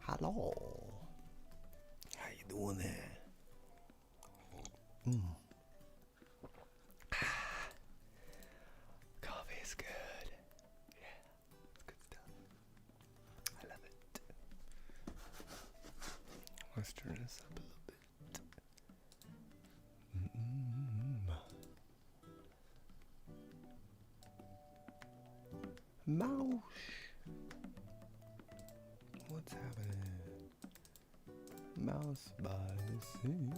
Hello. How you doing there? Coffee is good. Yeah, it's good stuff. I love it. Let's turn this up a little bit. Mouse. What's happening? Mouse by the sea.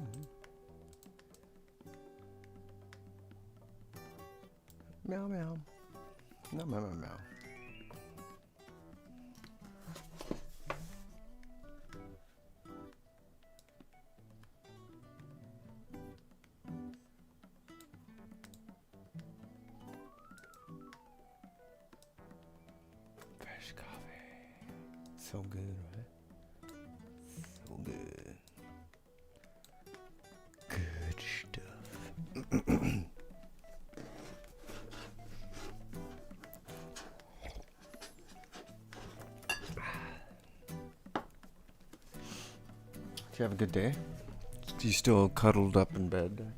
Meow meow. No meow meow meow. Fresh coffee. So good, right? So good. Good stuff. Did you have a good day? You still cuddled up in bed?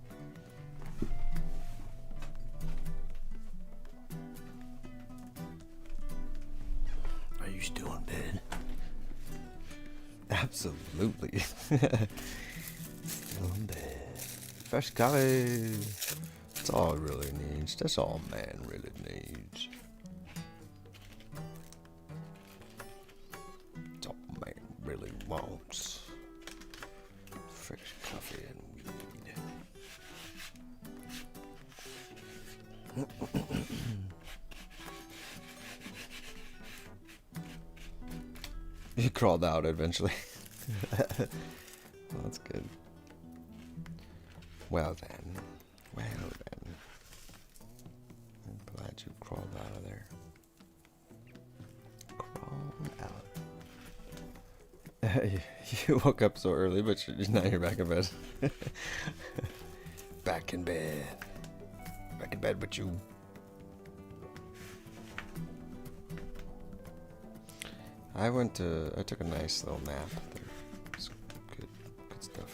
Are you still in bed? Absolutely. Still in bed. Fresh coffee. That's all it really needs. That's all man really needs. That's all man really wants. Fresh coffee and weed. He crawled out eventually. Well, that's good. Well then. I'm glad you crawled out of there. Crawl out. You woke up so early, but now you're back in bed. Back in bed. Back in bed with you. I took a nice little nap there. It's good stuff.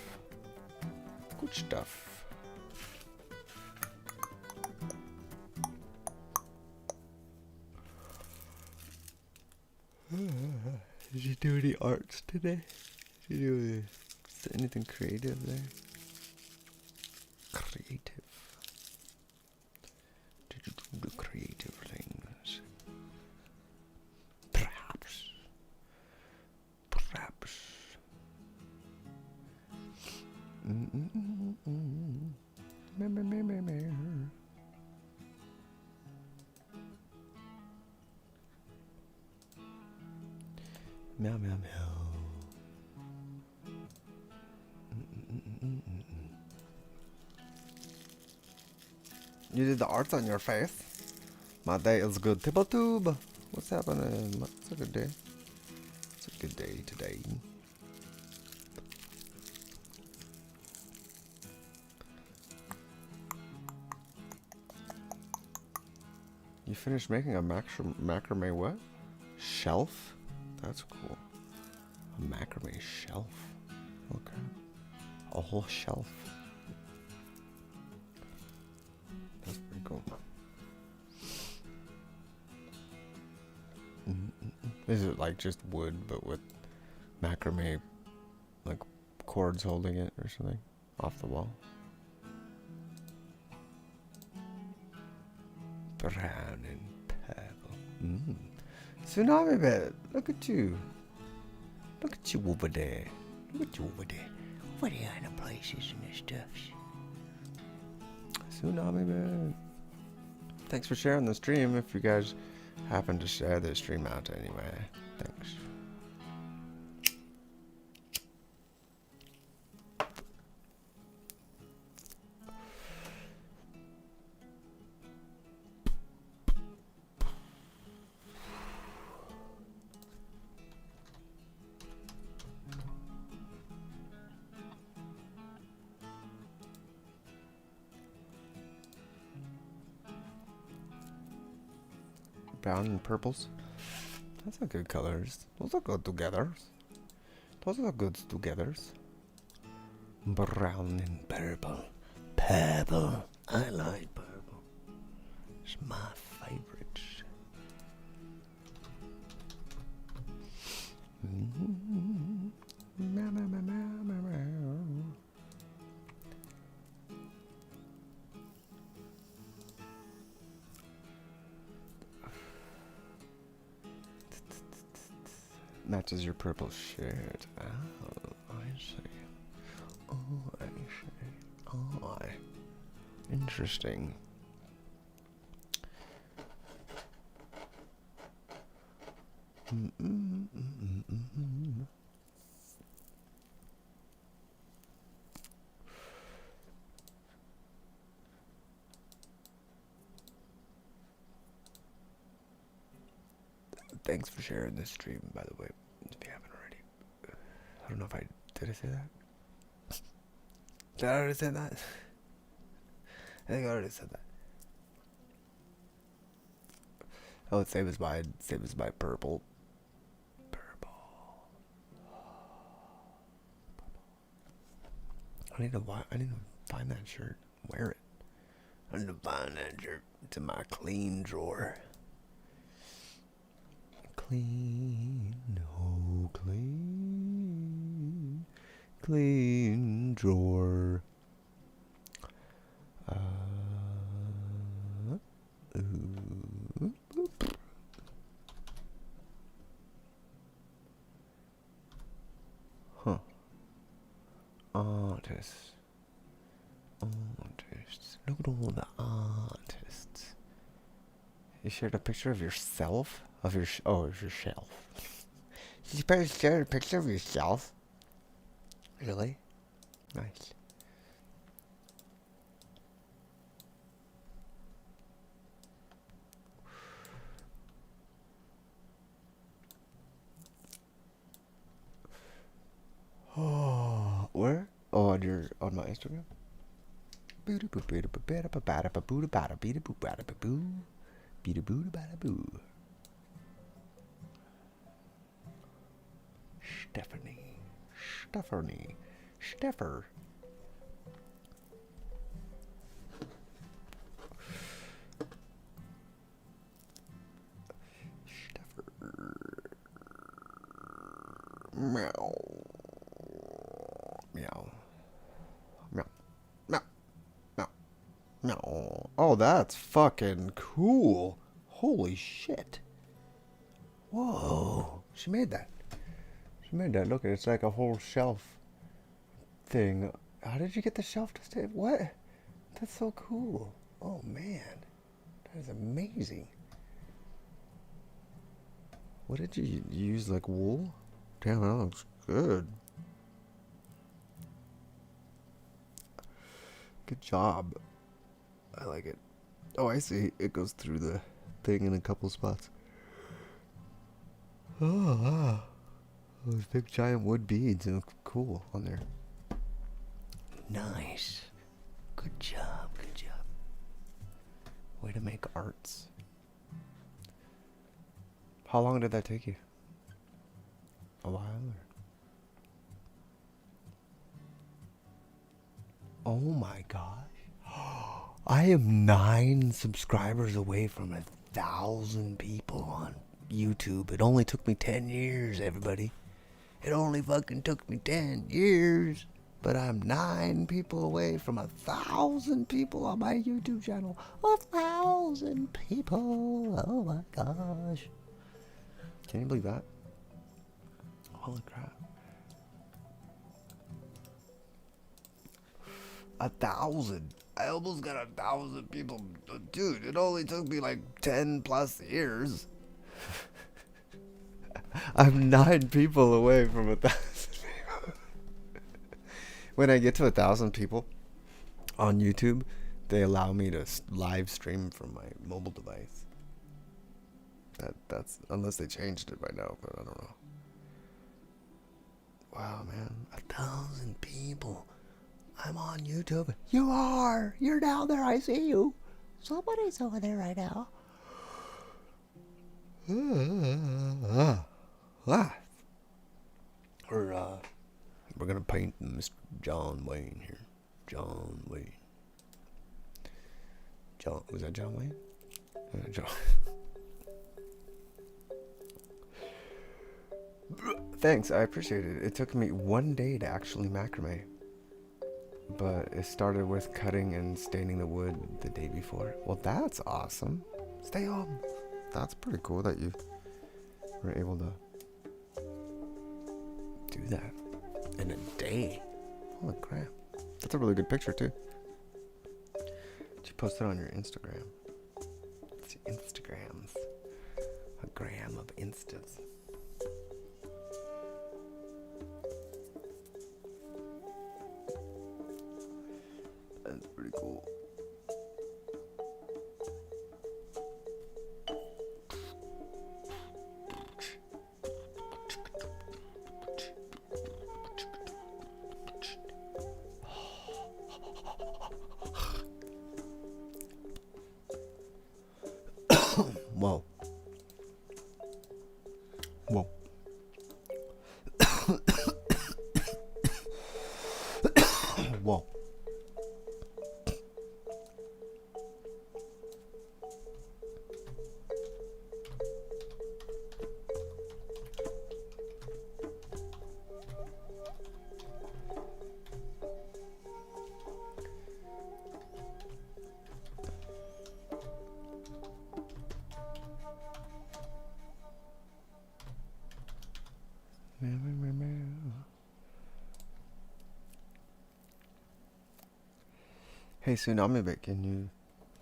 Good stuff. Did you do any arts today? Did you do anything creative there? Creative. Did you do the creative things? Perhaps. Meow meow meow. You did the art on your face? My day is good. Tibble tube. What's happening? It's a good day. It's a good day today. You finished making a macrame what? Shelf? That's cool. A macrame shelf. Okay. A whole shelf. That's pretty cool. Is it like just wood but with macrame like cords holding it or something off the wall? Brown and purple. Tsunami bed. Look at you. Look at you over there. Look at you over there. Over there in the places and the stuffs. Tsunami bed. Thanks for sharing the stream. If you guys happen to share the stream out anyway. Thanks. Brown and purples. That's a good colors. Those are good together. Those are good together. Brown and purple. Purple. I like purple. It's my favorite. Matches your purple shirt. Oh, I see. Oh, I see. Oh, interesting. Thanks for sharing this stream, by the way, if you haven't already. I don't know if did I say that? Did I already say that? I think I already said that. Oh, it's same as my purple. Purple. I need to find that shirt, wear it. I need to find that shirt. It's in my clean drawer. Clean, oh clean, clean drawer. Huh. Artists. Look at all the artists. You shared a picture of yourself? Of your of your shelf. You better share a picture of yourself. Really? Nice. Oh, where? Oh, on my Instagram. Steffer. Meow. Meow. Meow. Meow. Meow. Meow. Oh, that's fucking cool. Holy shit. Whoa. She made that. Look, it's like a whole shelf thing. How did you get the shelf to stay? What? That's so cool. Oh, man. That is amazing. What did you use, like wool? Damn, that looks good. Good job. I like it. Oh, I see. It goes through the thing in a couple spots. Oh, wow. Those big giant wood beads look cool on there. Nice. Good job. Way to make arts. How long did that take you? A while? Oh my gosh. I am 9 subscribers away from 1,000 people on YouTube. It only took me 10 years, everybody. It only fucking took me 10 years. But I'm 9 people away from 1,000 people on my YouTube channel. 1,000 people. Oh my gosh. Can you believe that? Holy crap. 1,000. I almost got 1,000 people. Dude, it only took me like 10 plus years. I'm 9 people away from 1,000 people. When I get to 1,000 people on YouTube, they allow me to live stream from my mobile device. That's unless they changed it by now, but I don't know. Wow, man, 1,000 people. I'm on YouTube. You are. You're down there. I see you. Somebody's over there right now. We're gonna paint Mr. John Wayne here. John Wayne. Was that John Wayne? John. Thanks, I appreciate it. It took me 1 day to actually macrame. But it started with cutting and staining the wood the day before. Well, that's awesome. Stay home. That's pretty cool that you were able to do that in a day. Holy crap. That's a really good picture, too. Did you post it on your Instagram? It's your Instagrams. A gram of Instas. That's pretty cool. Whoa. Whoa. Whoa. Hey Tsunami, can you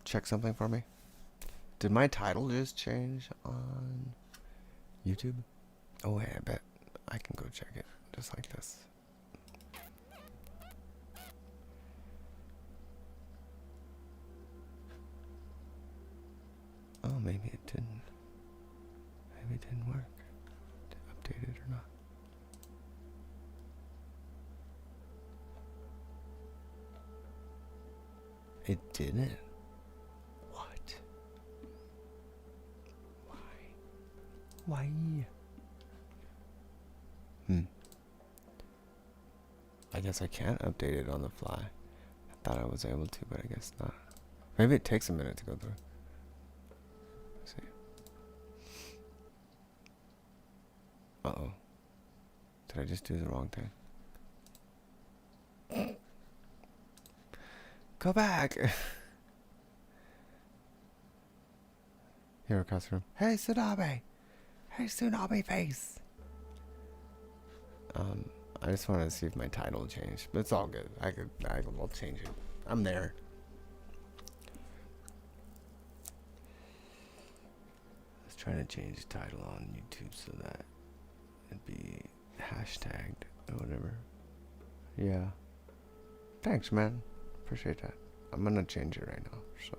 check something for me? Did my title just change on YouTube? Oh, hey, I bet I can go check it just like this. Oh, maybe it didn't. Maybe it didn't work. Did it update it or not? It didn't. What? Why? I guess I can't update it on the fly. I thought I was able to, but I guess not. Maybe it takes a minute to go through. Let's see. Uh-oh. Did I just do the wrong thing? Go back! Here across the room. Hey, Tsunami! Hey, Tsunami face! I just wanted to see if my title changed, but it's all good. I'll change it. I'm there. I was trying to change the title on YouTube so that it'd be hashtagged or whatever. Yeah. Thanks, man. Appreciate that. I'm gonna change it right now, so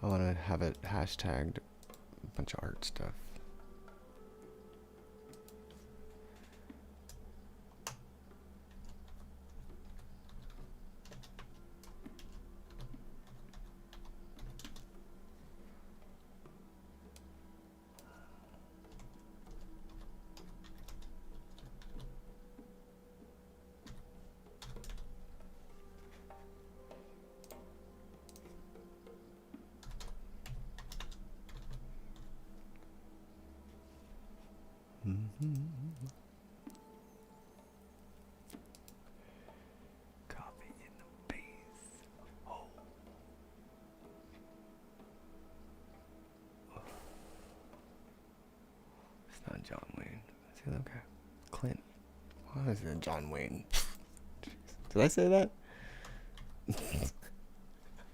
I wanna have it hashtagged a bunch of art stuff. Coffee in the face. Oh. It's not John Wayne. It's the other guy. Clint. What is it? John Wayne. Did I say that?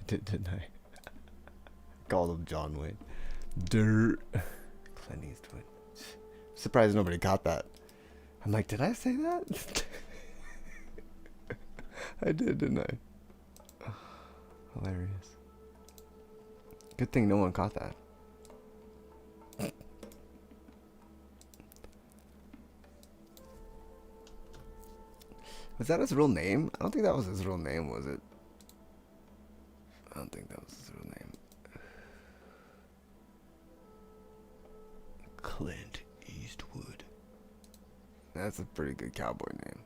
Didn't I? Called him John Wayne. Dirt. Clint Eastwood. Surprised nobody caught that. I'm like, did I say that? I did, didn't I? Hilarious. Good thing no one caught that. Was that his real name? I don't think that was his real name, was it? I don't think that was his real name. Clint Eastwood. That's a pretty good cowboy name.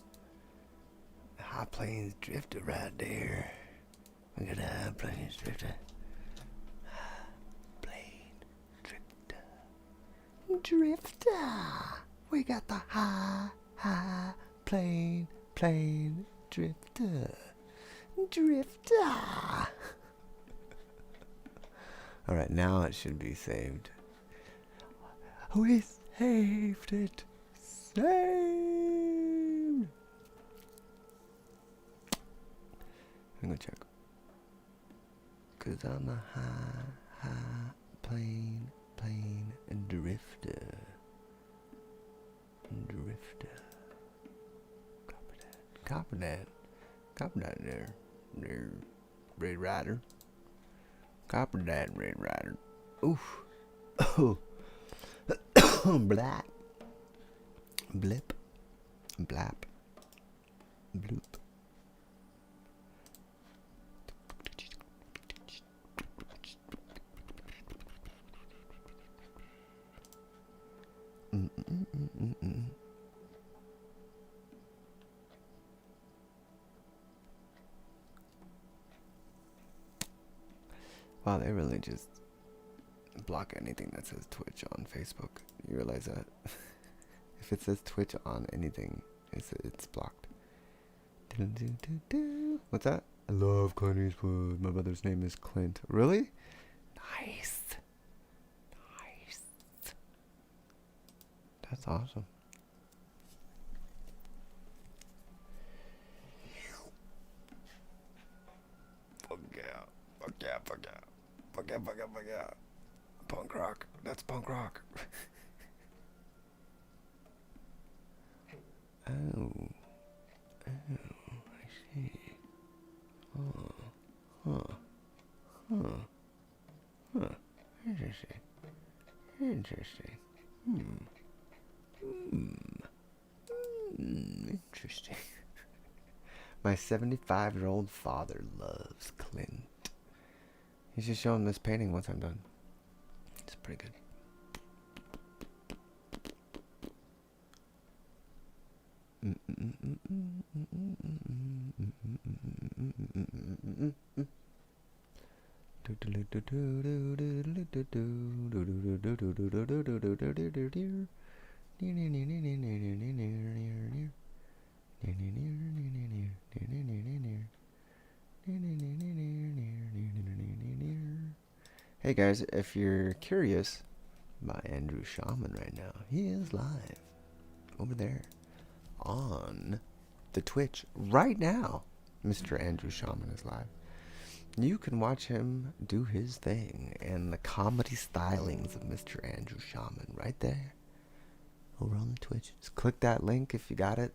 High Plains Drifter right there. We got a High Plains Drifter. High Plains Drifter. Drifter. We got the high plain drifter. Drifter. Alright, now it should be saved. We saved it. Saved. I'm gonna check. Cause I'm a high plain drifter. Copper that there. Red Rider. Copper that Red Rider. Oof. Oh. Black. Blip. Blap. Bloop. Wow, they really just block anything that says Twitch on Facebook. You realize that? If it says Twitch on anything, it's blocked. What's that? I love Clint Eastwood. My brother's name is Clint. Really? Nice. That's awesome. Fuck yeah. Punk rock. That's punk rock. Oh, I see. Interesting. Interesting. My 75-year-old father loves Clint. He's just showing this painting once I'm done. It's pretty good. Hey guys, if you're curious about Andrew Shaman right now, he is live over there on the Twitch right now. Mr. Andrew Shaman is live. You can watch him do his thing and the comedy stylings of Mr. Andrew Shaman right there over on the Twitch. Just click that link if you got it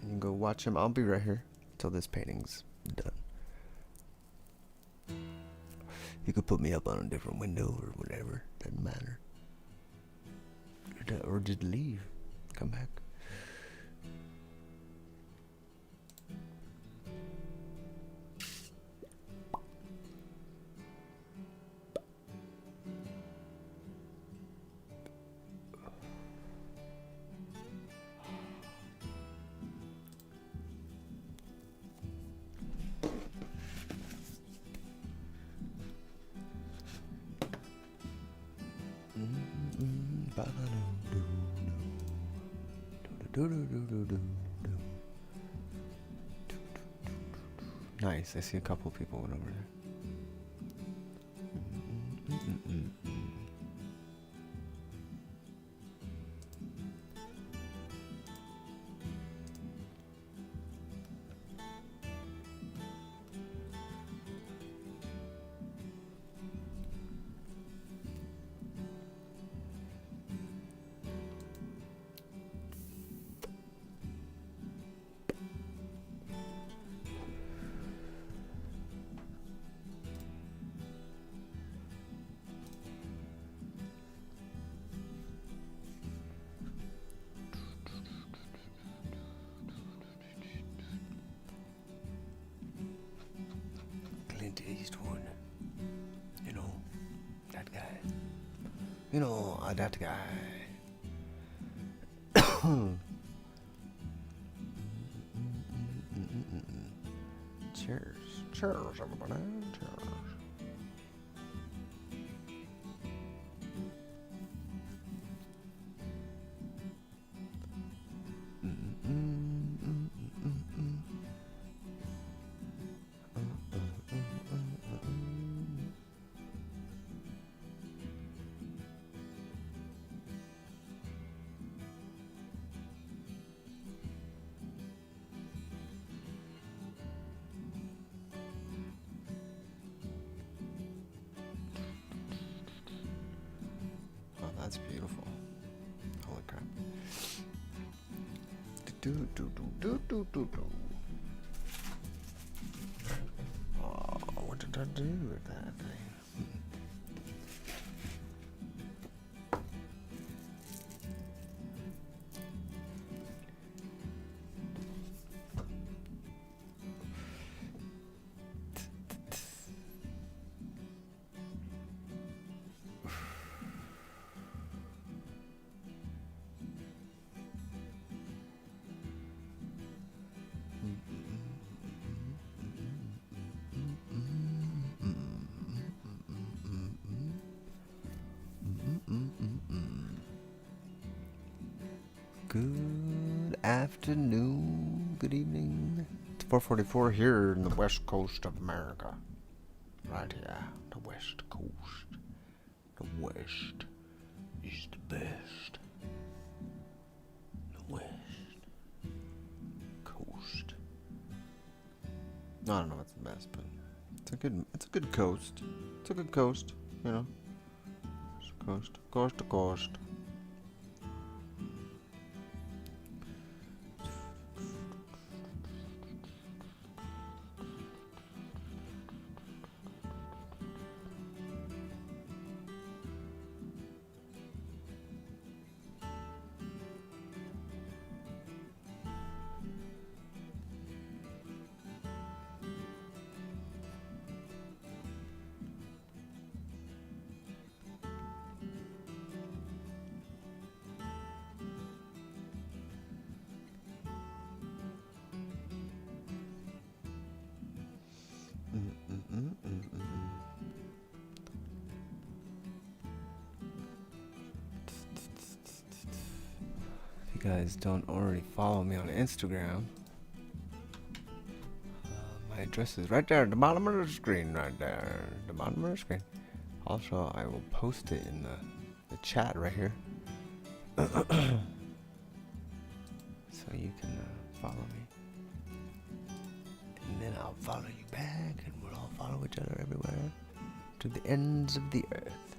and you go watch him. I'll be right here until this painting's done. You could put me up on a different window or whatever. Doesn't matter. Or just leave. Come back. Nice, I see a couple people went over there. You know, that guy. Cheers. Cheers, everybody. Cheers. Oh, that's beautiful. Holy crap. Do, do, do, do, do, do, do. Oh, what did I do with that thing? Good afternoon, good evening. It's 4:44 here in the west coast of America. Right here, the west coast. The west is the best. The west coast. I don't know what's the best, but it's a good coast. It's a good coast, you know. It's coast to coast. If you guys don't already follow me on Instagram, my address is right there at the bottom of the screen, right there, the bottom of the screen. Also, I will post it in the chat right here, so you can follow me, and then I'll follow you back, and we'll all follow each other everywhere to the ends of the earth.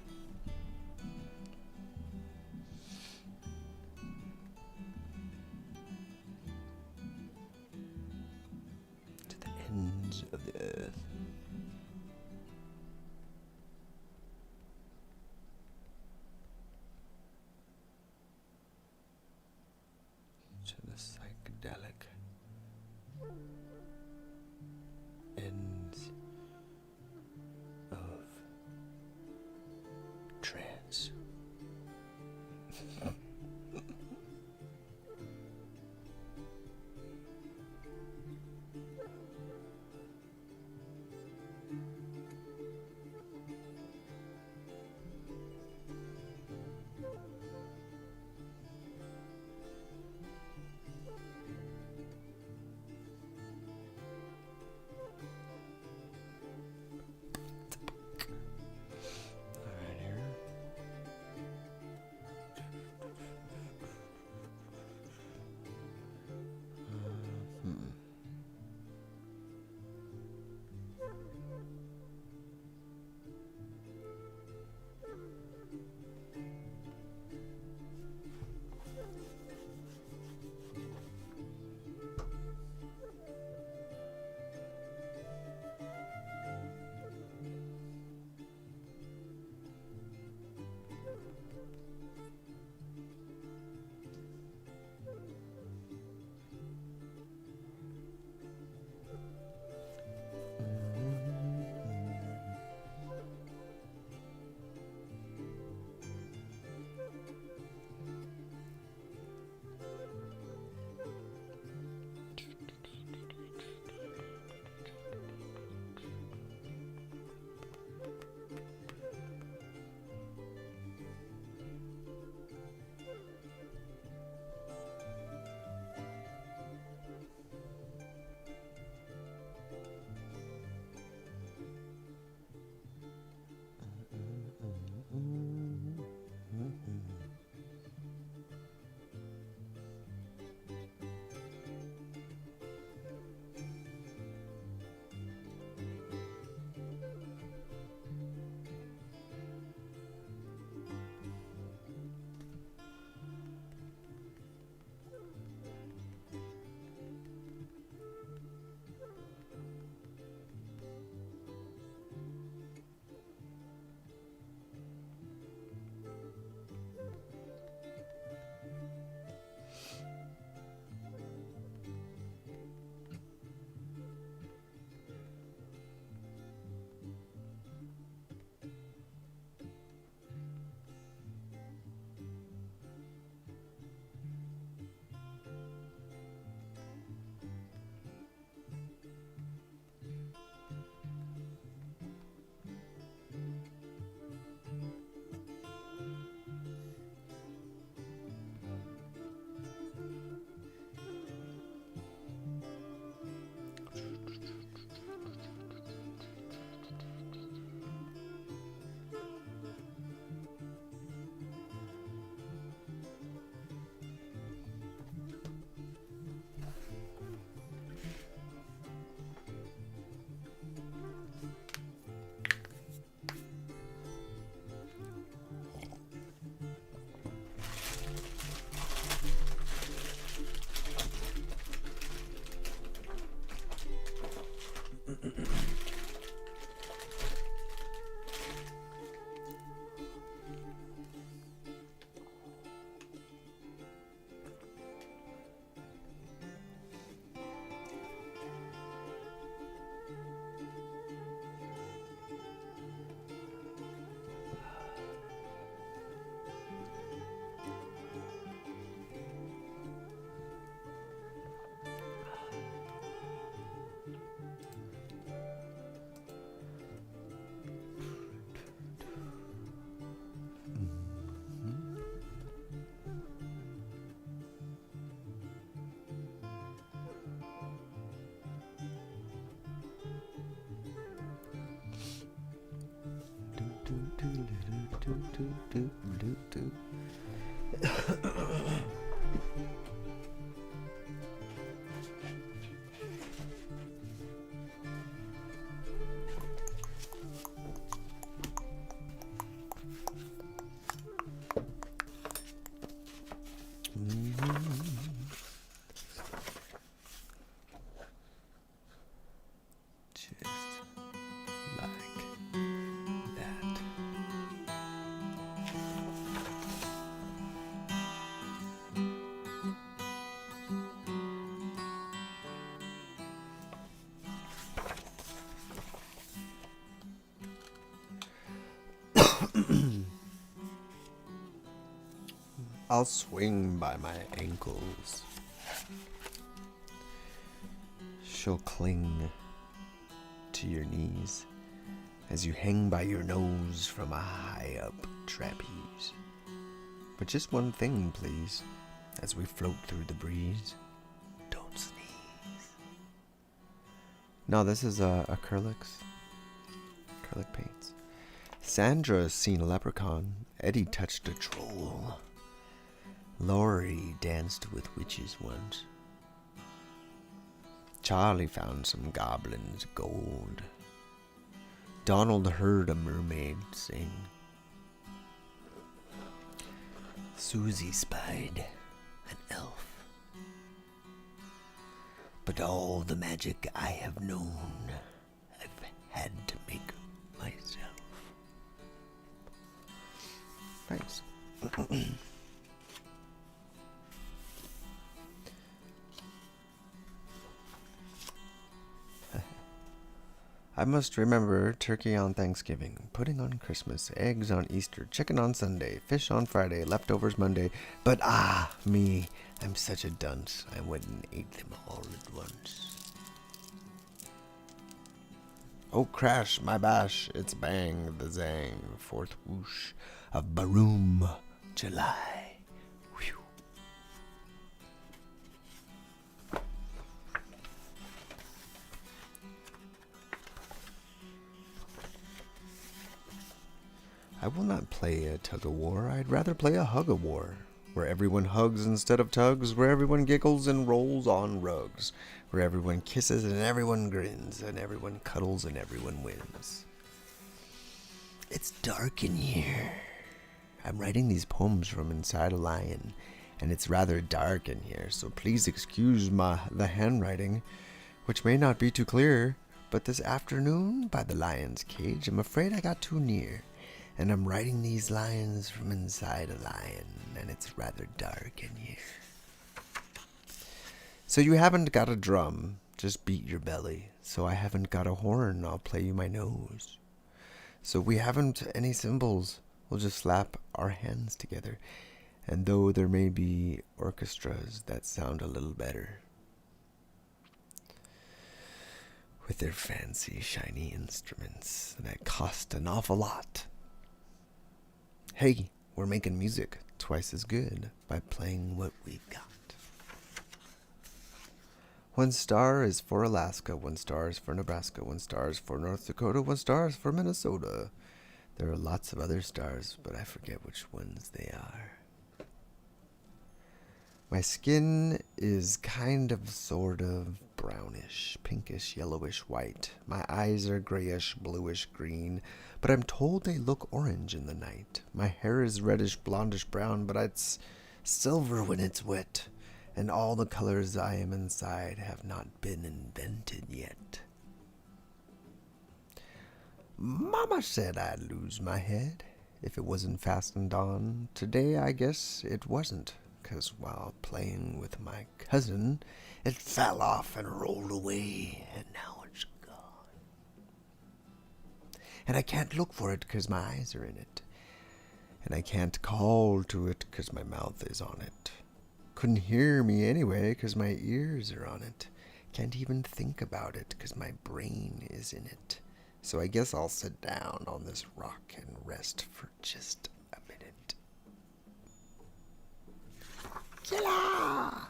To the ends of the earth. To the psychedelic ends of trance. I'll swing by my ankles. She'll cling to your knees as you hang by your nose from a high-up trapeze. But just one thing, please, as we float through the breeze. Don't sneeze. No, this is acrylics. Acrylic paints. Sandra's seen a leprechaun. Eddie touched a troll. Laurie danced with witches once. Charlie found some goblins' gold. Donald heard a mermaid sing. Susie spied an elf. But all the magic I have known, I've had to make myself. Thanks. I must remember turkey on Thanksgiving, pudding on Christmas, eggs on Easter, chicken on Sunday, fish on Friday, leftovers Monday. But me, I'm such a dunce. I went and ate them all at once. Oh, crash, my bash, it's bang, the zang, fourth whoosh of Baroom, July. Whew. I will not play a tug-of-war. I'd rather play a hug-of-war, where everyone hugs instead of tugs, where everyone giggles and rolls on rugs, where everyone kisses and everyone grins, and everyone cuddles and everyone wins. It's dark in here. I'm writing these poems from inside a lion, and it's rather dark in here, so please excuse the handwriting, which may not be too clear, but this afternoon, by the lion's cage, I'm afraid I got too near. And I'm writing these lines from inside a lion, and it's rather dark in here. So you haven't got a drum, just beat your belly. So I haven't got a horn, I'll play you my nose. So we haven't any cymbals, we'll just slap our hands together. And though there may be orchestras that sound a little better, with their fancy, shiny instruments that cost an awful lot. Hey, we're making music twice as good by playing what we've got. 1 star is for Alaska, 1 star is for Nebraska, 1 star is for North Dakota, 1 star is for Minnesota. There are lots of other stars, but I forget which ones they are. My skin is kind of, sort of brownish, pinkish, yellowish, white. My eyes are grayish, bluish, green, but I'm told they look orange in the night. My hair is reddish, blondish, brown, but it's silver when it's wet, and all the colors I am inside have not been invented yet. Mama said I'd lose my head if it wasn't fastened on. Today I guess it wasn't. 'Cause while playing with my cousin, it fell off and rolled away, and now it's gone. And I can't look for it 'cause my eyes are in it. And I can't call to it 'cause my mouth is on it. Couldn't hear me anyway 'cause my ears are on it. Can't even think about it 'cause my brain is in it. So I guess I'll sit down on this rock and rest for just a minute. Killer!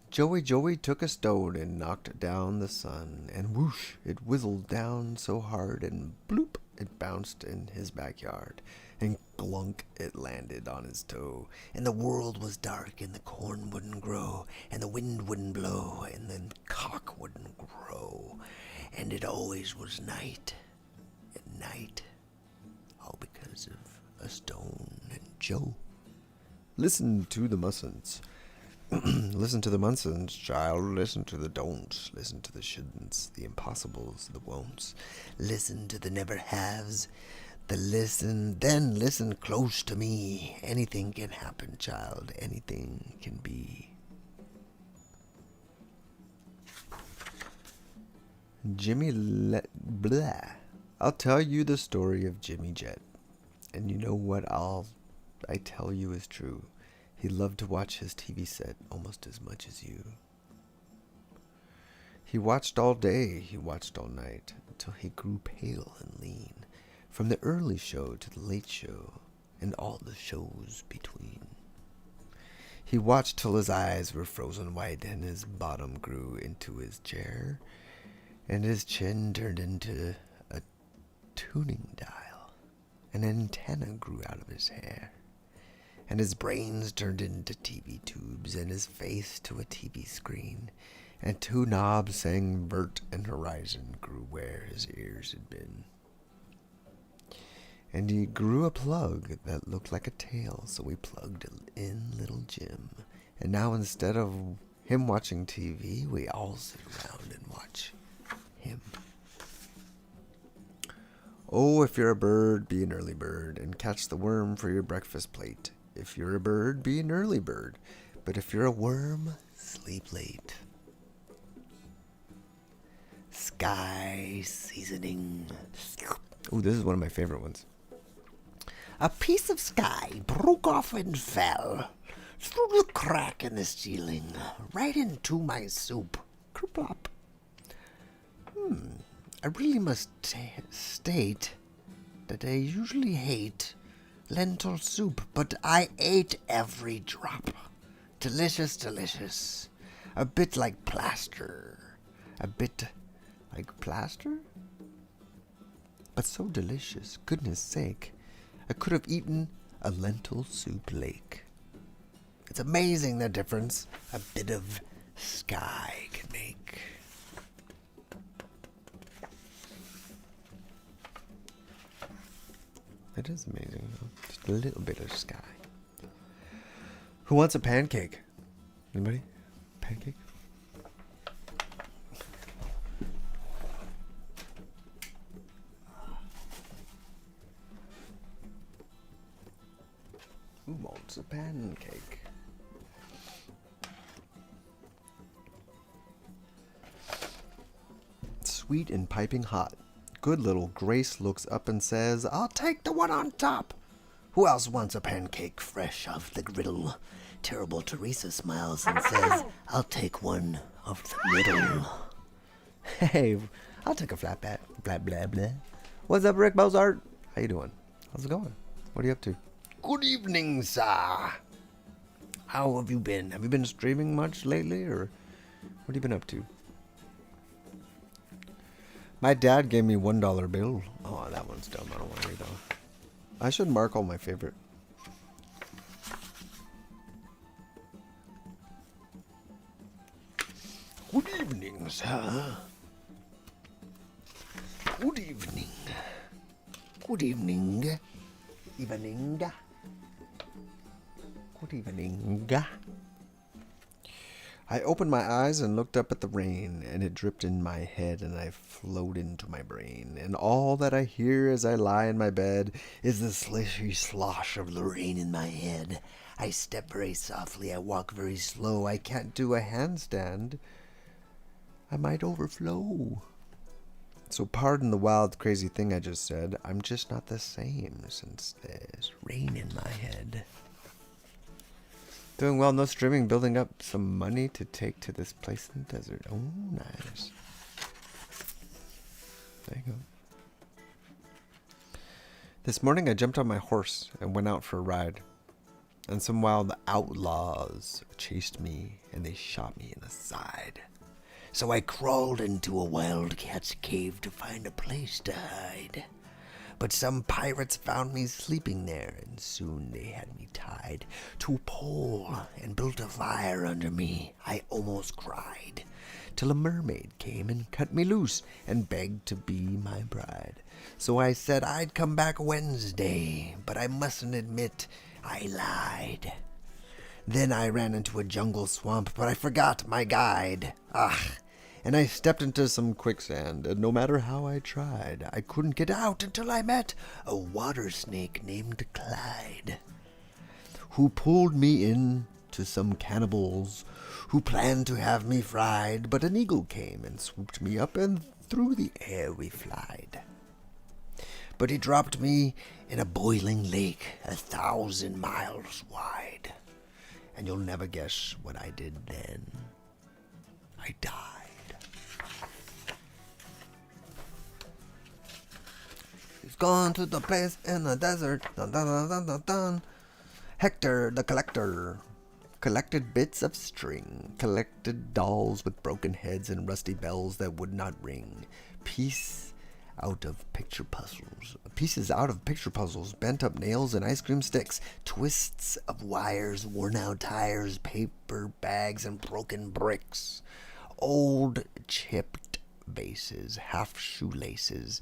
Joey took a stone and knocked down the sun, and whoosh, it whizzled down so hard, and bloop, it bounced in his backyard, and glunk it landed on his toe. And the world was dark, and the corn wouldn't grow, and the wind wouldn't blow, and the cock wouldn't crow. And it always was night and night, all because of a stone and Joe. Listen to the Munsons. Listen to the Munsons, child. Listen to the don'ts. Listen to the shouldn'ts, the impossibles, the won'ts. Listen to the never haves, the listen. Then listen close to me. Anything can happen, child. Anything can be. Blah. I'll tell you the story of Jimmy Jet. And you know what I tell you is true. He loved to watch his TV set almost as much as you. He watched all day, he watched all night, until he grew pale and lean, from the early show to the late show, and all the shows between. He watched till his eyes were frozen white, and his bottom grew into his chair, and his chin turned into a tuning dial. An antenna grew out of his hair, and his brains turned into TV tubes, and his face to a TV screen, and two knobs saying Vert and Horizon grew where his ears had been. And he grew a plug that looked like a tail, so we plugged in little Jim. And now instead of him watching TV, we all sit around and watch him. Oh, if you're a bird, be an early bird, and catch the worm for your breakfast plate. If you're a bird, be an early bird. But if you're a worm, sleep late. Sky seasoning. Oh, this is one of my favorite ones. A piece of sky broke off and fell through the crack in the ceiling, right into my soup. Kerplop. I really must state that I usually hate lentil soup, but I ate every drop. Delicious, delicious. A bit like plaster. A bit like plaster? But so delicious, goodness sake. I could have eaten a lentil soup lake. It's amazing the difference a bit of sky can make. It is amazing, though. Just a little bit of sky. Who wants a pancake? Anybody? Pancake? Who wants a pancake? Sweet and piping hot. Good little Grace looks up and says, I'll take the one on top. Who else wants a pancake fresh off the griddle? Terrible Teresa smiles and says, I'll take one off the middle. Hey, I'll take a flat bat. Blah, blah, blah. What's up, Rick Mozart? How you doing? How's it going? What are you up to? Good evening, sir. How have you been? Have you been streaming much lately, or what have you been up to? My dad gave me $1 bill. Oh, that one's dumb. I don't want to read that one. I should mark all my favorite. Good evening, sir. Good evening. Good evening. Evening. Good evening. I opened my eyes and looked up at the rain, and it dripped in my head, and I flowed into my brain. And all that I hear as I lie in my bed is the slishy slosh of the rain in my head. I step very softly, I walk very slow, I can't do a handstand. I might overflow. So pardon the wild, crazy thing I just said. I'm just not the same since there's rain in my head. Doing well, no streaming, building up some money to take to this place in the desert. Oh, nice. There you go. This morning I jumped on my horse and went out for a ride. And some wild outlaws chased me and they shot me in the side. So I crawled into a wildcat's cave to find a place to hide. But some pirates found me sleeping there, and soon they had me tied to a pole and built a fire under me. I almost cried, till a mermaid came and cut me loose and begged to be my bride. So I said I'd come back Wednesday, but I mustn't admit I lied. Then I ran into a jungle swamp, but I forgot my guide. And I stepped into some quicksand, and no matter how I tried, I couldn't get out until I met a water snake named Clyde, who pulled me in to some cannibals who planned to have me fried. But an eagle came and swooped me up, and through the air we flied. But he dropped me in a boiling lake 1,000 miles wide. And you'll never guess what I did then. I died. He's gone to the place in the desert. Dun, dun, dun, dun, dun, dun. Hector the collector collected bits of string, collected dolls with broken heads and rusty bells that would not ring, pieces out of picture puzzles, bent up nails and ice cream sticks, twists of wires, worn out tires, paper bags, and broken bricks, old chipped vases, half shoelaces,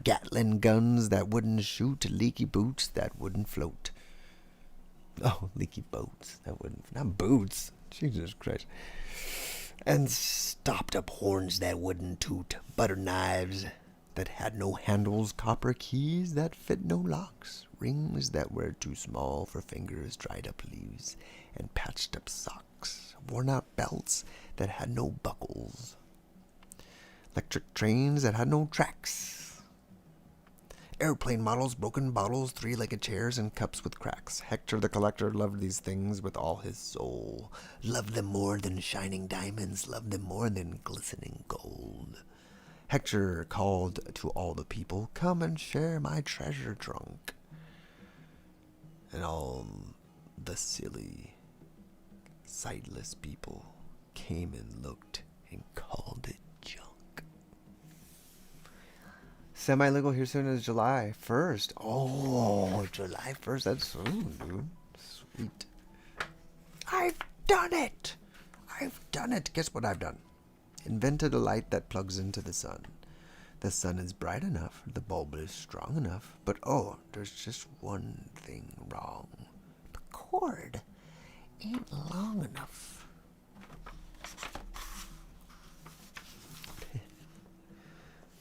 Gatling guns that wouldn't shoot, leaky boots that wouldn't float. Oh, leaky boats that wouldn't, not boots, Jesus Christ. And stopped up horns that wouldn't toot, butter knives that had no handles, copper keys that fit no locks, rings that were too small for fingers, dried up leaves, and patched up socks, worn out belts that had no buckles, electric trains that had no tracks, airplane models, broken bottles, three-legged chairs, and cups with cracks. Hector the collector loved these things with all his soul, loved them more than shining diamonds, loved them more than glistening gold. Hector called to all the people, "Come and share my treasure trunk." And all the silly, sightless people came and looked and called it junk. Semi-legal here soon as July 1st. Oh, July 1st. That's soon, dude. Sweet. I've done it. Guess what I've done? Invented a light that plugs into the sun. The sun is bright enough, the bulb is strong enough, but there's just one thing wrong. The cord ain't long enough.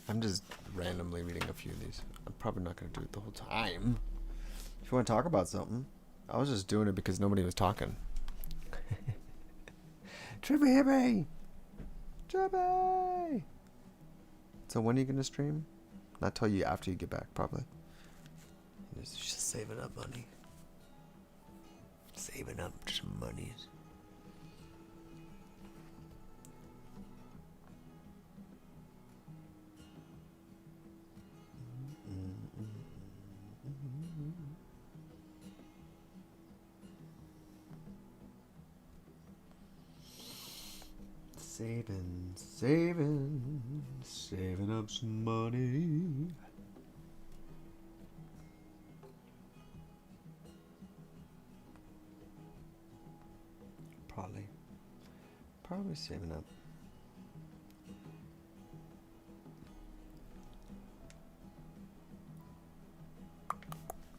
I'm just randomly reading a few of these. I'm probably not going to do it the whole time. If you want to talk about something, I was just doing it because nobody was talking. Trippy hippie! Trippy! So when are you going to stream? Not tell you after you get back, probably. Just save it up, honey. Saving up some monies. Saving up some money. Probably saving up.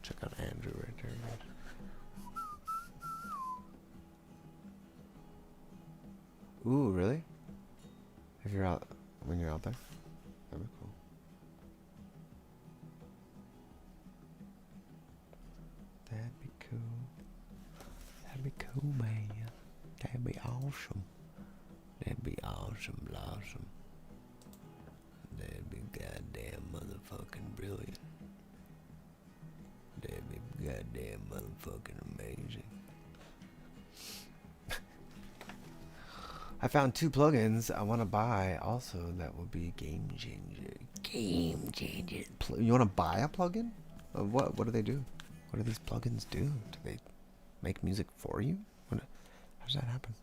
Check out Andrew right there, guys. Ooh, really? If you're out, when you're out there? That'd be cool. That'd be cool. That'd be cool, man. That'd be awesome. That'd be awesome, blossom. That'd be goddamn motherfucking brilliant. That'd be goddamn motherfucking amazing. I found 2 plugins I want to buy also that will be game changer. Game changer. You want to buy a plugin? What do they do? What do these plugins do? Do they make music for you? How does that happen?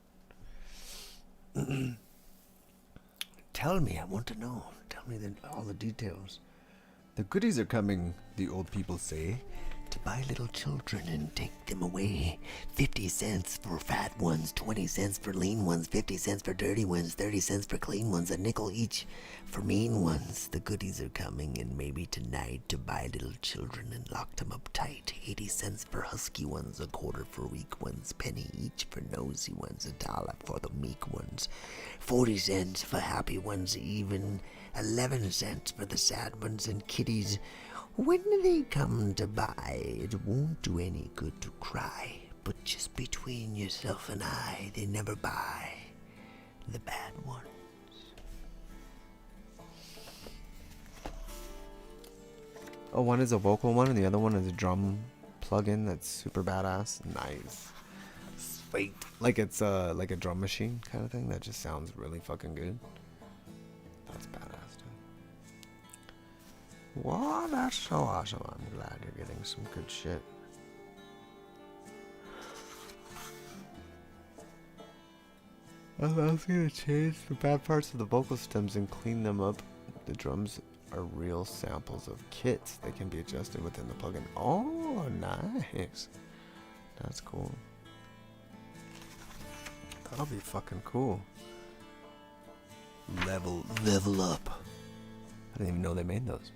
Tell me, I want to know. Tell me all the details. The goodies are coming, the old people say, to buy little children and take them away. 50 cents for fat ones, 20 cents for lean ones, 50 cents for dirty ones, 30 cents for clean ones, a nickel each for mean ones. The goodies are coming, and maybe tonight, to buy little children and lock them up tight. 80 cents for husky ones, a quarter for weak ones, penny each for nosy ones, $1 for the meek ones, 40 cents for happy ones, even 11 cents for the sad ones, and kitties, when they come to buy, it won't do any good to cry. But just between yourself and I, they never buy the bad ones. Oh, one is a vocal one and the other one is a drum plug-in that's super badass. Nice. Sweet. Like it's like a drum machine kind of thing that just sounds really fucking good. That's badass. Wow, that's so awesome. I'm glad you're getting some good shit. I was gonna change the bad parts of the vocal stems and clean them up. The drums are real samples of kits. They can be adjusted within the plugin. Oh, nice. That's cool. That'll be fucking cool. Level up. I didn't even know they made those.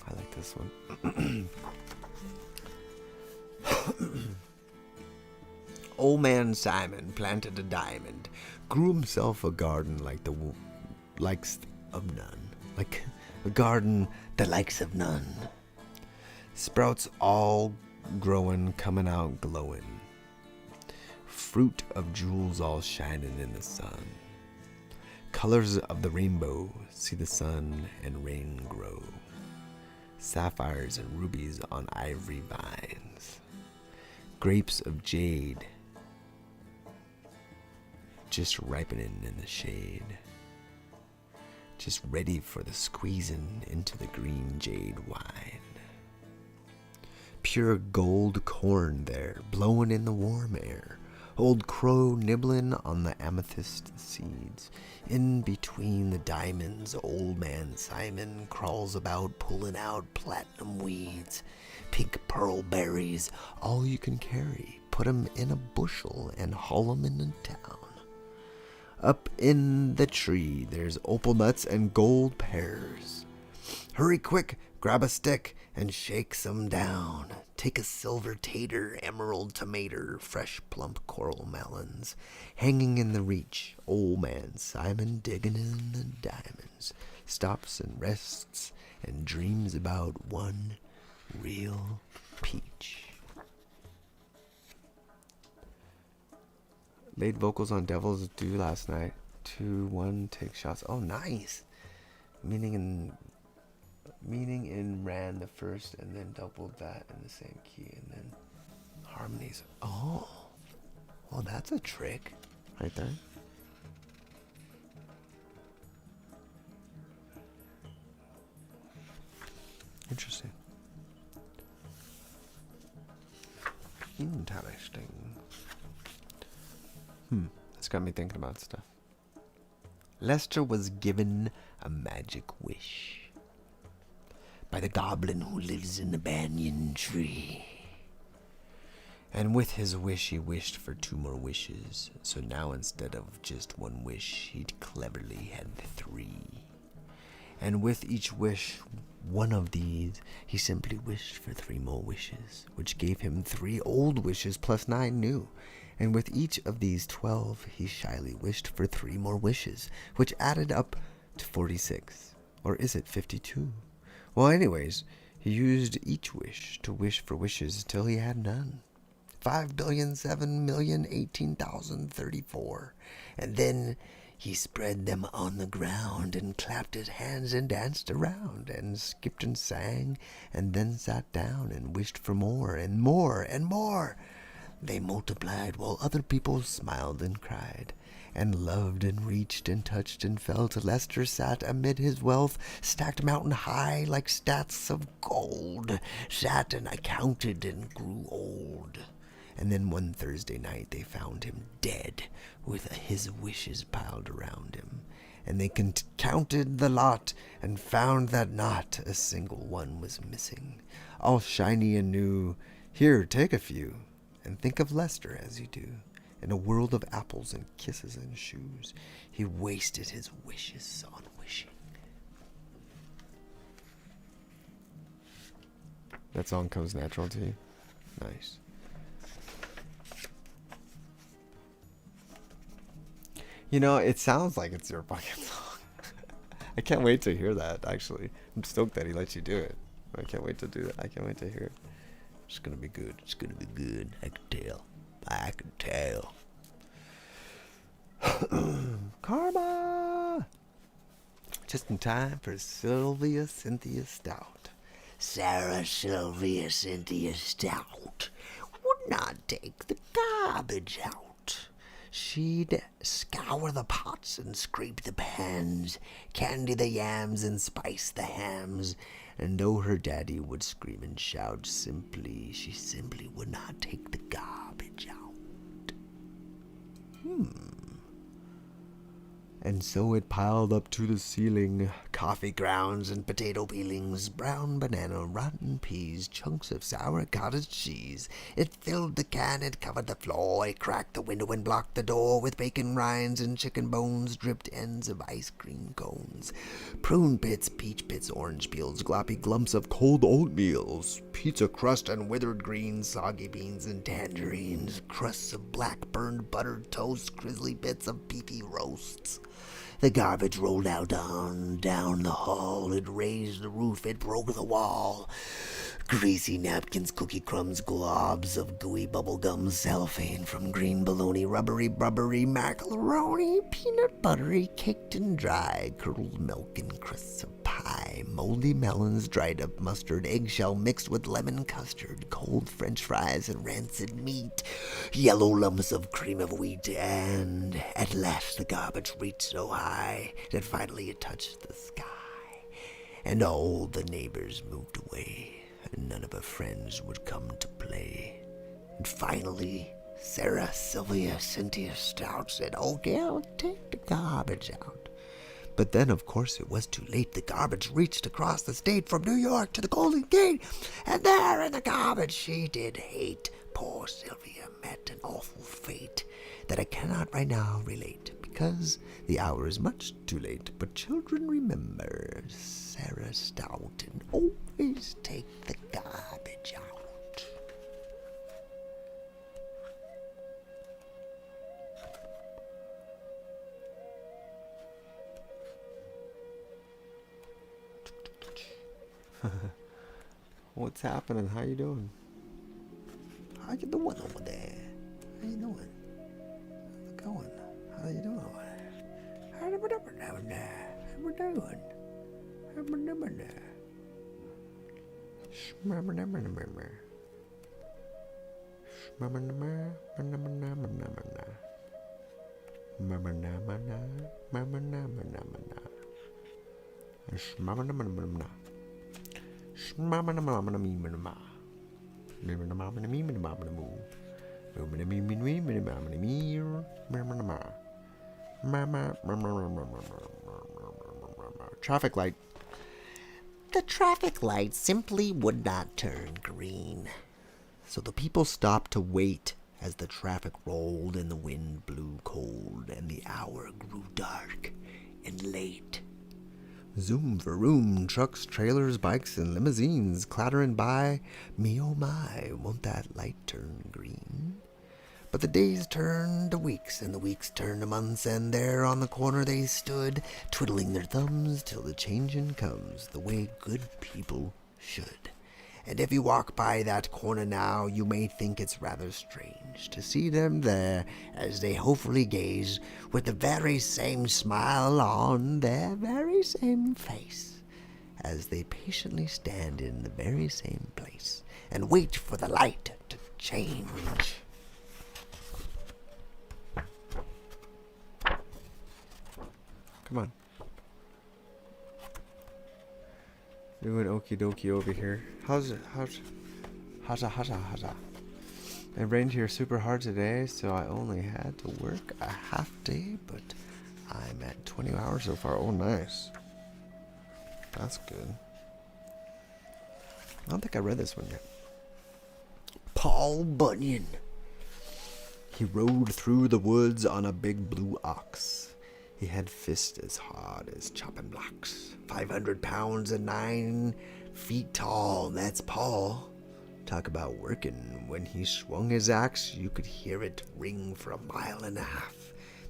I like this one. Old man Simon planted a diamond, grew himself a garden like the likes of none, like a garden the likes of none. Sprouts all growing, coming out glowing, fruit of jewels all shining in the sun. Colors of the rainbow, see the sun and rain grow. Sapphires and rubies on ivory vines. Grapes of jade just ripening in the shade. Just ready for the squeezing into the green jade wine. Pure gold corn there, blowing in the warm air. Old crow nibbling on the amethyst seeds. In between the diamonds, old man Simon crawls about, pulling out platinum weeds. Pink pearl berries, all you can carry. Put 'em in a bushel and haul 'em into town. Up in the tree, there's opal nuts and gold pears. Hurry quick, grab a stick and shake some down. Take a silver tater, emerald tomato, fresh plump coral melons. Hanging in the reach, old man Simon digging in the diamonds. Stops and rests and dreams about one real peach. Laid vocals on Devil's Due last night. 2-1 take shots. Oh, nice. Meaning in ran the first and then doubled that in the same key and then harmonies. Oh, well, that's a trick right there. Interesting. Interesting. That's got me thinking about stuff. Lester was given a magic wish by the goblin who lives in the banyan tree. And with his wish, he wished for 2 more wishes. So now instead of just 1 wish, he'd cleverly had 3. And with each wish, one of these, he simply wished for 3 more wishes, which gave him 3 old wishes plus 9 new. And with each of these 12, he shyly wished for 3 more wishes, which added up to 46. Or is it 52? Well, anyways, he used each wish to wish for wishes till he had none. 5,007,018,034. And then he spread them on the ground and clapped his hands and danced around and skipped and sang and then sat down and wished for more and more and more. They multiplied while other people smiled and cried, and loved and reached and touched and felt. Lester sat amid his wealth, stacked mountain high like stacks of gold. Sat and I counted and grew old. And then one Thursday night they found him dead, with his wishes piled around him. And they counted the lot and found that not a single one was missing, all shiny and new. Here, take a few, and think of Lester as you do. In a world of apples and kisses and shoes, he wasted his wishes on wishing. That song comes natural to you? Nice. You know, it sounds like it's your fucking song. I can't wait to hear that, actually. I'm stoked that he lets you do it. I can't wait to do it. I can't wait to hear it. It's gonna be good. It's gonna be good. I can tell. I can tell. Karma! Just in time for Sylvia Cynthia Stout. Sarah Sylvia Cynthia Stout would not take the garbage out. She'd scour the pots and scrape the pans, candy the yams and spice the hams. And though her daddy would scream and shout, she simply would not take the garbage out. And so it piled up to the ceiling. Coffee grounds and potato peelings, brown banana, rotten peas, chunks of sour cottage cheese. It filled the can, it covered the floor, it cracked the window and blocked the door with bacon rinds and chicken bones, dripped ends of ice cream cones, prune pits, peach pits, orange peels, gloppy glumps of cold oatmeals, pizza crust and withered greens, soggy beans and tangerines, crusts of black burned buttered toast, grizzly bits of beefy roasts. The garbage rolled out down the hall. It raised the roof, it broke the wall. Greasy napkins, cookie crumbs, globs of gooey bubblegum, cellophane from green bologna, rubbery, macaroni, peanut buttery, caked and dry, curdled milk and crusts of pie, moldy melons, dried up mustard, eggshell mixed with lemon custard, cold French fries and rancid meat, yellow lumps of cream of wheat, and at last the garbage reached so high that finally it touched the sky, and all the neighbors moved away. And none of her friends would come to play. And finally, Sarah Sylvia Cynthia Stout said, "Okay, I'll take the garbage out." But then, of course, it was too late. The garbage reached across the state from New York to the Golden Gate. And there in the garbage she did hate. Poor Sylvia met an awful fate that I cannot right now relate, because the hour is much too late. But children, remember Sarah Stout and always take the garbage out. What's happening? How you doing? How you doing over there? How you doing? How's it going? How you doing over there? How you doing? How you doing there? Traffic light. The traffic light simply would not turn green. So the people stopped to wait as the traffic rolled and the wind blew cold and the hour grew dark and late. Zoom for room, trucks, trailers, bikes, and limousines clattering by. Me oh my, won't that light turn green? But the days turned to weeks, and the weeks turned to months, and there on the corner they stood, twiddling their thumbs till the changin' comes, the way good people should. And if you walk by that corner now, you may think it's rather strange to see them there as they hopefully gaze, with the very same smile on their very same face, as they patiently stand in the very same place and wait for the light to change. Come on. Doing okie dokie over here. How's it? It rained here super hard today, so I only had to work a half day, but I'm at 20 hours so far. Oh, nice. That's good. I don't think I read this one yet. Paul Bunyan. He rode through the woods on a big blue ox. He had fists as hard as chopping blocks. 500 pounds and 9 feet tall. That's Paul. Talk about working. When he swung his axe, you could hear it ring for a mile and a half.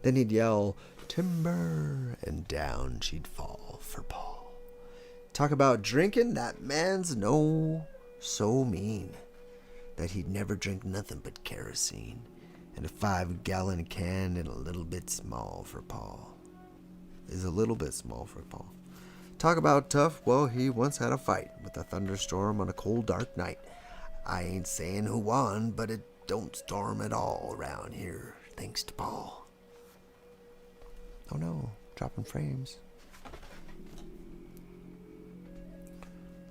Then he'd yell, "Timber," and down she'd fall for Paul. Talk about drinking. That man's so mean that he'd never drink nothing but kerosene. And a 5-gallon can and a little bit small for Paul. Is a little bit small for Paul. Talk about tough. Well, he once had a fight with a thunderstorm on a cold, dark night. I ain't saying who won, but it don't storm at all around here, thanks to Paul. Oh no, dropping frames.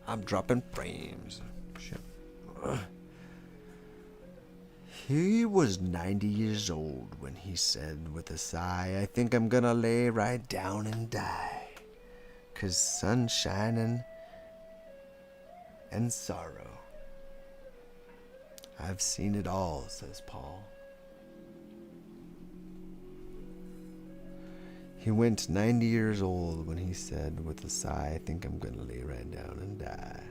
I'm dropping frames. Shit. He was 90 years old when he said with a sigh, "I think I'm gonna lay right down and die. 'Cause sun's shining and sorrow. I've seen it all," says Paul. He went 90 years old when he said with a sigh, "I think I'm gonna lay right down and die.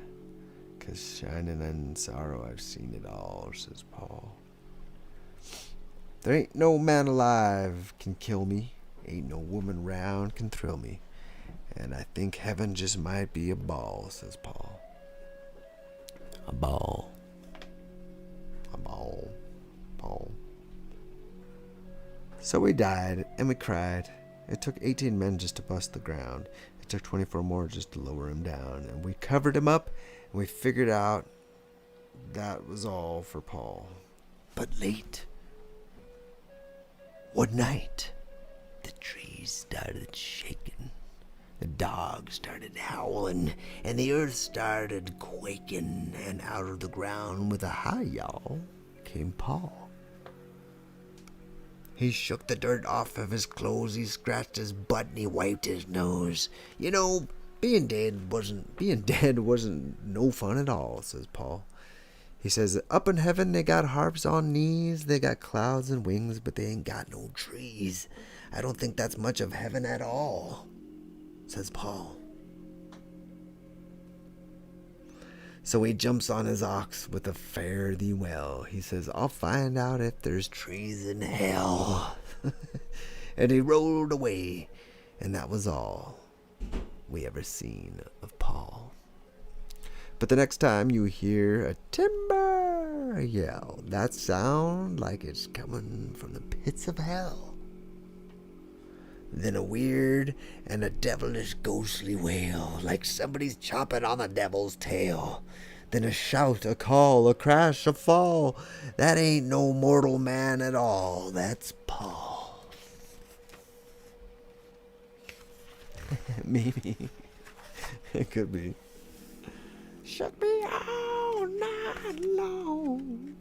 'Cause shining and sorrow, I've seen it all," says Paul. There ain't no man alive can kill me. Ain't no woman round can thrill me. And I think heaven just might be a ball, says Paul. A ball. A ball. Ball. So we died, and we cried. It took 18 men just to bust the ground. It took 24 more just to lower him down. And we covered him up, and we figured out that was all for Paul. But late one night, the trees started shaking. The dogs started howling, and the earth started quaking, and out of the ground with a "Hi, y'all," came Paul. He shook the dirt off of his clothes, he scratched his butt, and he wiped his nose. You know, being dead wasn't no fun at all, says Paul. He says, up in heaven they got harps on knees, they got clouds and wings, but they ain't got no trees. I don't think that's much of heaven at all, says Paul. So he jumps on his ox with a fare thee well. He says, I'll find out if there's trees in hell. And he rode away, and that was all we ever seen of Paul. But the next time you hear a timber yell, that sound like it's coming from the pits of hell. Then a weird and a devilish ghostly wail, like somebody's chopping on the devil's tail. Then a shout, a call, a crash, a fall. That ain't no mortal man at all. That's Paul. Maybe. It could be. Shook me all night long.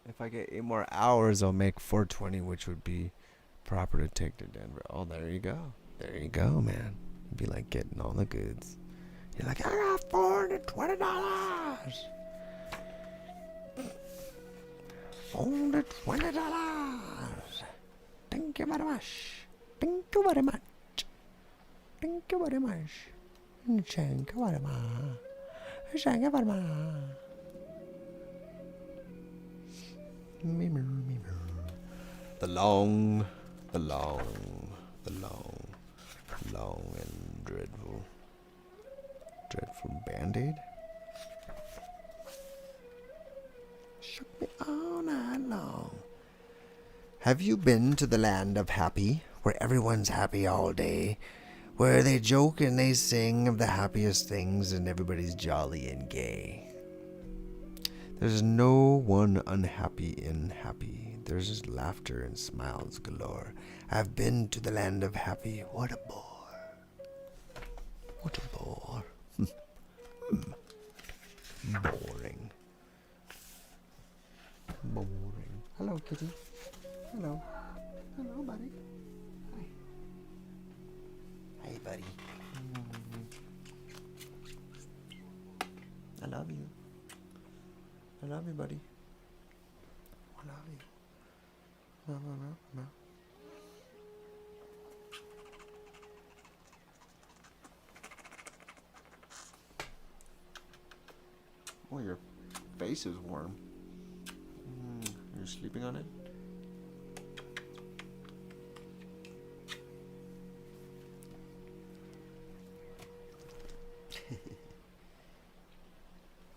If I get 8 more hours, I'll make 420, which would be proper to take to Denver. Oh, there you go. There you go, man. It'd be like getting all the goods. You're like, I got $420. $420. Thank you very much. Thank you very much. Thank you very much. Thank you very much. Thank you very much. The long and dreadful Band-Aid. Shook me all night long. Have you been to the land of happy, where everyone's happy all day, where they joke and they sing of the happiest things and everybody's jolly and gay. There's no one unhappy and happy. There's just laughter and smiles galore. I've been to the land of happy. What a bore. What a bore. Boring. Boring. Hello, kitty. Hello. Hello, buddy. Hi. Hey, buddy. I love you. I love you, buddy. I love you. No. Oh, your face is warm. You're sleeping on it?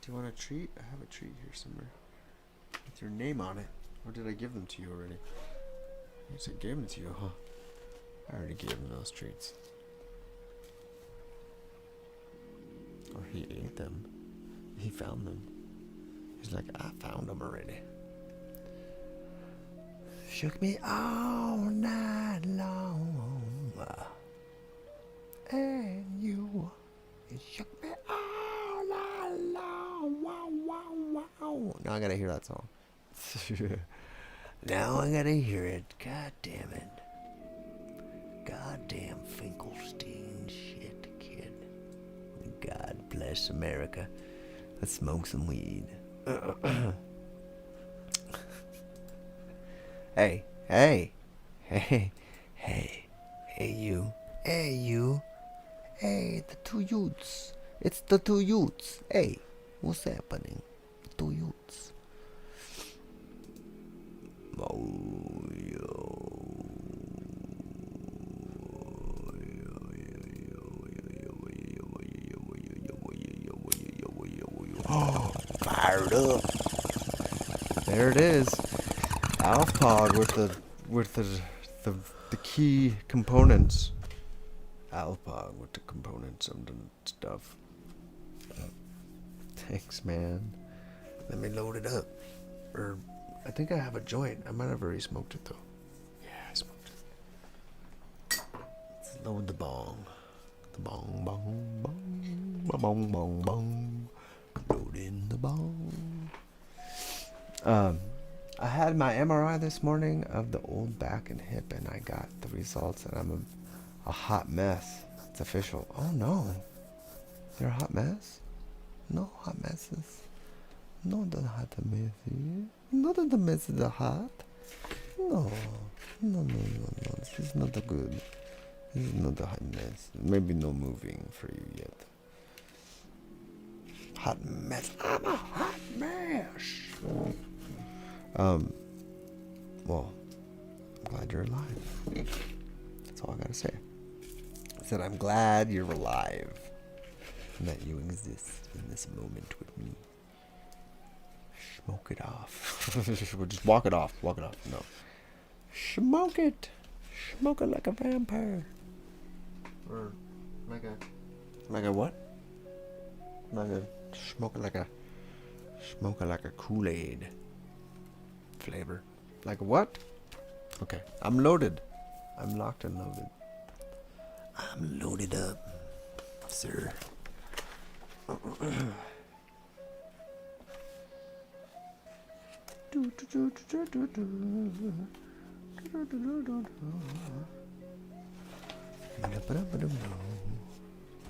Do you want a treat? I have a treat here somewhere. With your name on it. Or did I give them to you already? I guess I gave them to you, huh? I already gave him those treats. Or he ate them. He found them. He's like, I found them already. Shook me all night long. And you, it shook me all night long. Wow. Now I gotta hear that song. Now I gotta hear it. God damn it. Goddamn Finkelstein shit, kid. God bless America. Let's smoke some weed. Hey, you. Hey, the two youths. It's the two youths. Hey, what's happening? The two youths. Oh, fired up. There it is. Alpog with the key components. Alpog with the components and the stuff. Thanks, man. Let me load it up. Or I think I have a joint. I might have already smoked it though. Yeah, I smoked it. Let's load the bong. The bong. Bong. Load in the bong. I had my MRI this morning of the old back and hip, and I got the results, and I'm a hot mess. It's official. Oh no, you're a hot mess? No hot messes. No, the hot messes. Not the messes are hot. No. This is not a good. This is not a hot mess. Maybe no moving for you yet. Hot mess. I'm a hot mess. Well, I'm glad you're alive. That's all I gotta say. I said I'm glad you're alive and that you exist in this moment with me. Smoke it off. Just walk it off. No. Smoke it. Smoke it like a vampire. Or like a what? Smoke it like a Kool-Aid flavor. Like what? Okay, I'm loaded. I'm locked and loaded. I'm loaded up, sir. I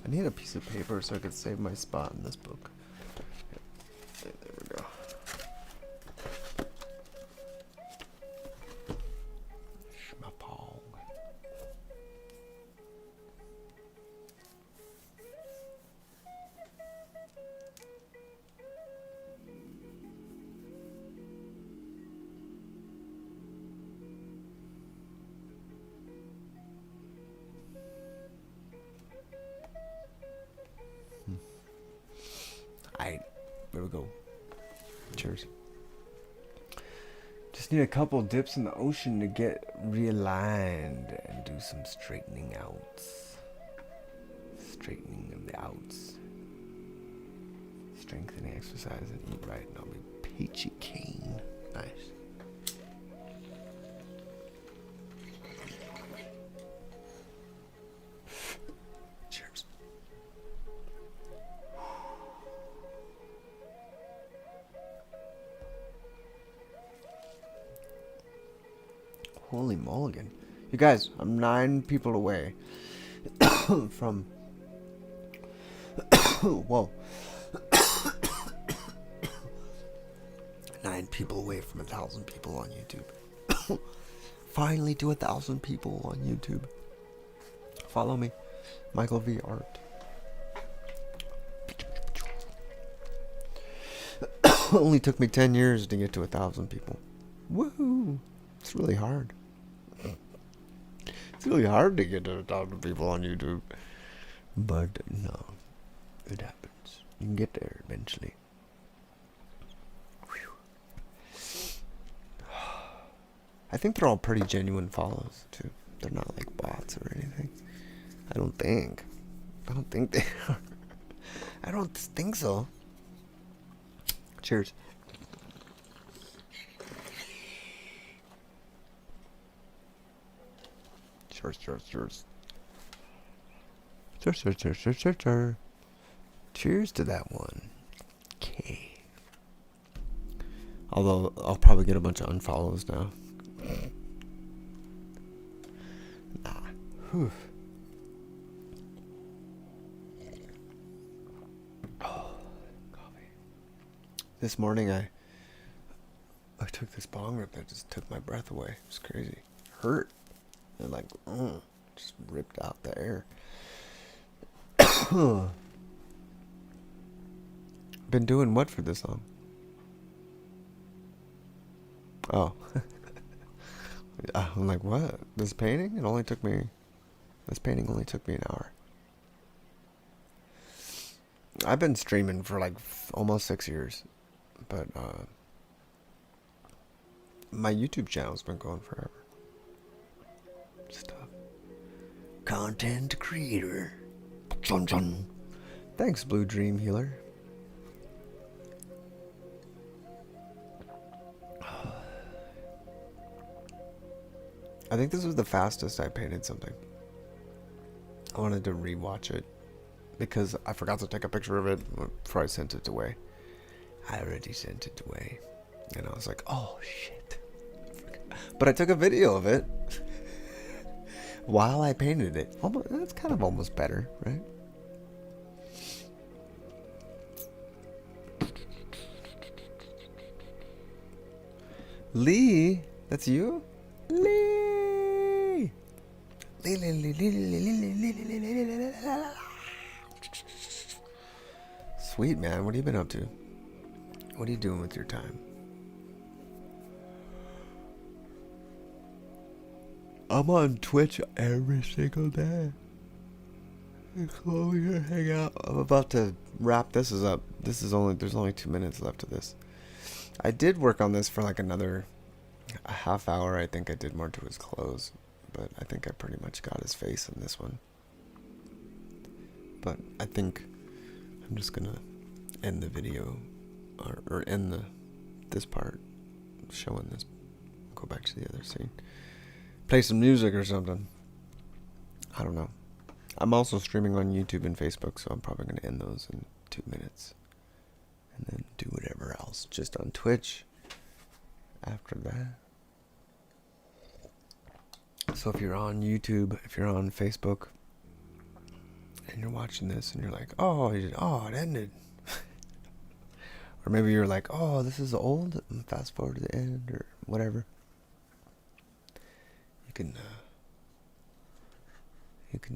need a piece of paper so I could save my spot in this book. There we go. Schmapong. There we go. Cheers. Just need a couple dips in the ocean to get realigned and do some straightening outs. straightening of the outs. Strengthening exercise and eat right, and I'll be peachy keen. Nice. Cheers. Holy mulligan. You guys, I'm 9 people away from... Whoa. 9 people away from 1,000 people on YouTube. Finally to 1,000 people on YouTube. Follow me. Michael V. Art. Only took me 10 years to get to 1,000 people. Woohoo! It's really hard. It's really hard to get to 1,000 people on YouTube. But no, it happens. You can get there eventually. Whew. I think they're all pretty genuine follows too. They're not like bots or anything. I don't think they are. I don't think so. Cheers. Cheers. Cheers to that one. Okay. Although I'll probably get a bunch of unfollows now. Nah. Whew. Oh, coffee. This morning I took this bong rip that just took my breath away. It was crazy. Hurt. And like, just ripped out the air. Been doing what for this long? Oh. I'm like, what? This painting only took me an hour. I've been streaming for like almost 6 years. But my YouTube channel's been going forever. Stuff. Content creator. Chun chun. Thanks, Blue Dream Healer. I think this was the fastest I painted something. I wanted to rewatch it because I forgot to take a picture of it before I sent it away. I already sent it away. And I was like, oh shit. But I took a video of it while I painted it. That's kind of almost better, right? Lee, that's you? Lee. Sweet, man. What have you been up to? What are you doing with your time? I'm on Twitch every single day. Come over here, hang out. I'm about to wrap this up. There's only 2 minutes left of this. I did work on this for like a half hour. I think I did more to his clothes, but I think I pretty much got his face in this one. But I think I'm just gonna end the video, or end this part, showing this. Go back to the other scene. Play some music or something. I don't know. I'm also streaming on YouTube and Facebook, so I'm probably gonna end those in 2 minutes. And then do whatever else. Just on Twitch after that. So if you're on YouTube, if you're on Facebook, and you're watching this and you're like, oh, it ended. Or maybe you're like, oh, this is old, and fast forward to the end, or whatever. You can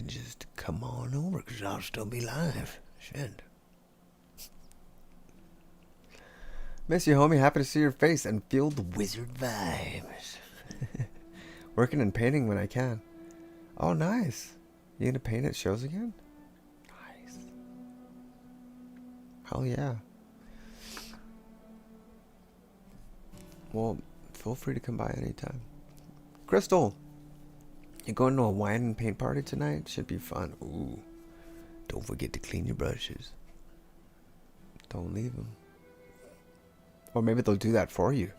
just come on over, because I'll still be live. Shit. Miss you, homie. Happy to see your face and feel the wizard vibes. Working and painting when I can. Oh, nice. You gonna paint at shows again? Nice. Hell yeah. Well, feel free to come by anytime. Crystal. You going to a wine and paint party tonight? Should be fun. Ooh. Don't forget to clean your brushes. Don't leave them. Or maybe they'll do that for you.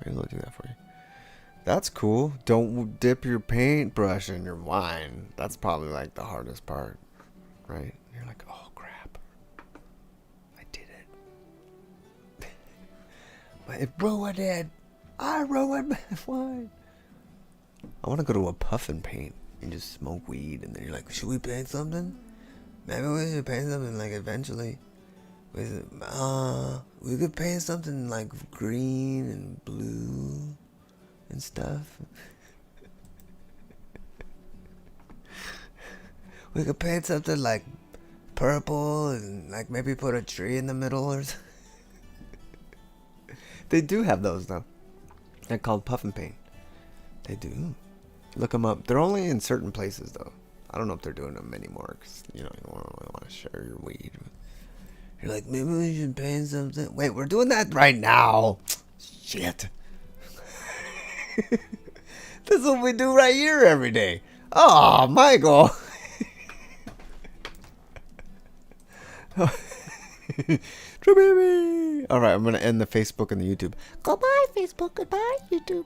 Maybe they'll do that for you. That's cool. Don't dip your paintbrush in your wine. That's probably like the hardest part, right? You're like, oh crap, I did it. It ruined it. I ruined my wine. I want to go to a puff and paint and just smoke weed, and then you're like, should we paint something? Maybe we should paint something like eventually. We could paint something like green and blue and stuff. We could paint something like purple and like maybe put a tree in the middle or something. They do have those though. They're called puff and paint. They do. Look them up. They're only in certain places though. I don't know if they're doing them anymore because you don't really want to share your weed. You're like, maybe we should paint something. Wait, we're doing that right now. Shit. This is what we do right here every day. Oh, Michael. Baby. All right, I'm going to end the Facebook and the YouTube. Goodbye, Facebook. Goodbye, YouTube.